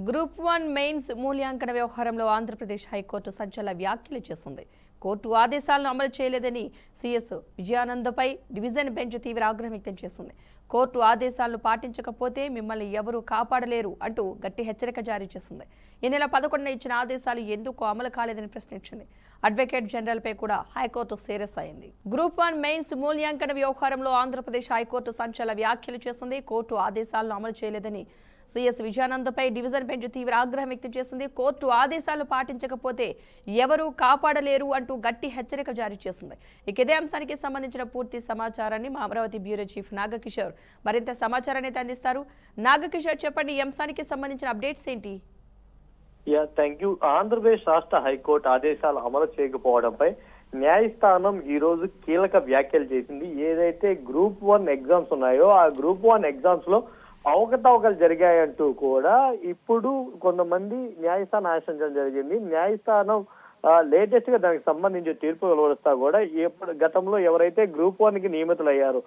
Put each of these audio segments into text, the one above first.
Group 1 mains మూల్యాంకన వ్యవహారంలో Andhra Pradesh high court సంచలన వ్యాఖ్యలు చేసింది. కోర్టు ఆదేశాలను అమలు చేయలేదని సీఎస్ విజయానందపై డివిజన్ బెంచ్ తీవ్ర ఆగ్రహం వ్యక్తం చేసింది. కోర్టు ఆదేశాలను పాటించకపోతే మిమ్మల్ని ఎవరూ కాపాడలేరు అంటూ గట్టి హెచ్చరిక జారీ చేసింది. ఈ నెల 11న ఇచ్చిన ఆదేశాలు ఎందుకు అమలు కాలేదని ప్రశ్నించింది. అడ్వకేట్ జనరల్ పై కూడా హైకోర్టు సీరియస్ అయింది. గ్రూప్ 1 మెయిన్స్ మూల్యాంకన వ్యవహారంలో ఆంధ్రప్రదేశ్ హైకోర్టు సంచలన వ్యాఖ్యలు చేసింది. కోర్టు ఆదేశాలను అమలు చేయలేదని సీఎస్ విజయానందపై డివిజన్ బెంచ్ తీవ్ర ఆగ్రహం వ్యక్తం చేసింది. కోర్టు ఆదేశాలు పాటించకపోతే ఎవరూ కాపాడలేరు అంటూ గట్టి హెచ్చరిక జారీ చేసింది. ఇదే అంశానికి సంబంధించిన పూర్తి సమాచారాన్ని మా అమరావతి బ్యూరో చీఫ్ నాగకిషోర్ మరింత సమాచారాన్ని అందిస్తారు. నాగకిషోర్, చెప్పండి, ఈ అంశానికి సంబంధించిన అప్డేట్స్ ఏంటి? Thank you. ఆంధ్రప్రదేశ్ రాష్ట్ర హైకోర్టు ఆదేశాలు అమలు చేయకపోవడంపై న్యాయస్థానం ఈ రోజు కీలక వ్యాఖ్యలు చేసింది. ఏదైతే గ్రూప్ 1 ఎగ్జామ్స్ ఉన్నాయో ఆ గ్రూప్ 1 ఎగ్జామ్స్ లో అవకతవకలు జరిగాయంటూ కూడా ఇప్పుడు కొంతమంది న్యాయస్థానం ఆశ్రయించడం జరిగింది. న్యాయస్థానం లేటెస్ట్ గా దానికి సంబంధించి తీర్పు వెలువరుస్తా కూడా గతంలో ఎవరైతే గ్రూప్ 1 కి నియమితులయ్యారో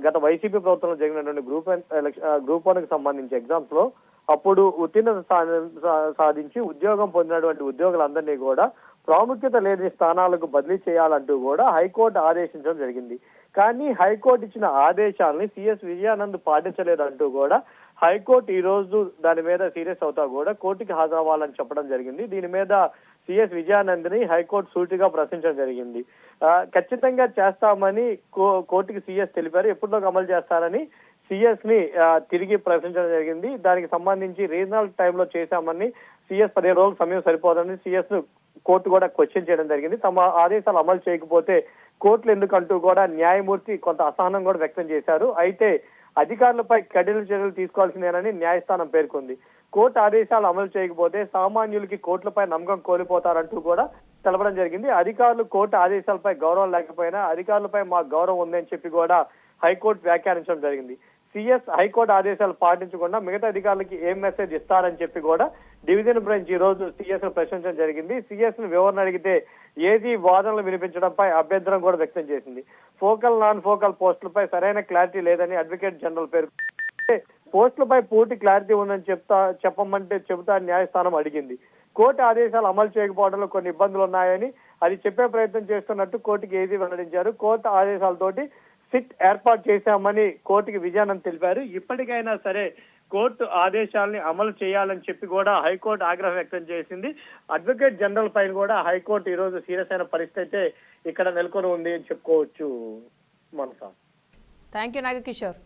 గత వైసీపీ ప్రభుత్వంలో జరిగినటువంటి గ్రూప్ 1 కి సంబంధించి ఎగ్జామ్స్ లో అప్పుడు ఉత్తీర్ణత సాధించి ఉద్యోగం పొందినటువంటి ఉద్యోగులందరినీ కూడా ప్రాముఖ్యత లేని స్థానాలకు బదిలీ చేయాలంటూ కూడా హైకోర్టు ఆదేశించడం జరిగింది. కానీ హైకోర్టు ఇచ్చిన ఆదేశాలని సిఎస్ విజయానంద్ పాటించలేదంటూ కూడా హైకోర్టు ఈ రోజు దాని మీద సీరియస్ అవుతా కూడా కోర్టుకి హాజరవ్వాలని చెప్పడం జరిగింది. దీని మీద సిఎస్ విజయానంద్ ని హైకోర్టు సూటిగా ప్రశ్నించడం జరిగింది. ఖచ్చితంగా చేస్తామని కోర్టుకి సిఎస్ తెలిపారు. ఎప్పటిలోకి అమలు చేస్తారని సిఎస్ ని తిరిగి ప్రశ్నించడం జరిగింది. దానికి సంబంధించి రీజనల్ టైంలో చేశామని సిఎస్ 15 రోజుల సమయం సరిపోదని సిఎస్ ను కోర్టు కూడా క్వశ్చన్ చేయడం జరిగింది. తమ ఆదేశాలు అమలు చేయకపోతే కోర్టులు ఎందుకంటూ కూడా న్యాయమూర్తి కొంత అసహనం కూడా వ్యక్తం చేశారు. అయితే అధికారులపై కఠిన చర్యలు తీసుకోవాల్సిందేనని న్యాయస్థానం పేర్కొంది. కోర్టు ఆదేశాలు అమలు చేయకపోతే సామాన్యులకి కోర్టులపై నమ్మకం కోల్పోతారంటూ కూడా తెలపడం జరిగింది. అధికారులు కోర్టు ఆదేశాలపై గౌరవం లేకపోయినా అధికారులపై మాకు గౌరవం ఉందని చెప్పి కూడా హైకోర్టు వ్యాఖ్యానించడం జరిగింది. సిఎస్ హైకోర్టు ఆదేశాలు పాటించకుండా మిగతా అధికారులకి ఏం మెసేజ్ ఇస్తారని చెప్పి కూడా డివిజన్ బెంచ్ ఈ రోజు సిఎస్ ను ప్రశ్నించడం జరిగింది. సిఎస్ ను వివరణ అడిగితే ఏజీ వాదనలు వినిపించడంపై అభ్యంతరం కూడా వ్యక్తం చేసింది. ఫోకల్ నాన్ ఫోకల్ పోస్టులపై సరైన క్లారిటీ లేదని అడ్వకేట్ జనరల్ పేర్కొంటే పోస్టులపై పూర్తి క్లారిటీ ఉందని చెప్పమంటే చెబుతా న్యాయస్థానం అడిగింది. కోర్టు ఆదేశాలు అమలు చేయకపోవడంలో కొన్ని ఇబ్బందులు ఉన్నాయని అది చెప్పే ప్రయత్నం చేస్తున్నట్టు కోర్టుకి ఏజీ వెల్లడించారు. కోర్టు ఆదేశాలతోటి సిట్ ఏర్పాటు చేశామని కోర్టుకి విజయానంద్ తెలిపారు. ఇప్పటికైనా సరే కోర్టు ఆదేశాలని అమలు చేయాలని చెప్పి కూడా హైకోర్టు ఆగ్రహం వ్యక్తం చేసింది. అడ్వకేట్ జనరల్ పైన కూడా హైకోర్టు ఈ రోజు సీరియస్ అయిన పరిస్థితి ఇక్కడ నెలకొని ఉంది అని చెప్పుకోవచ్చు. మనసా. Thank you Nagakishore.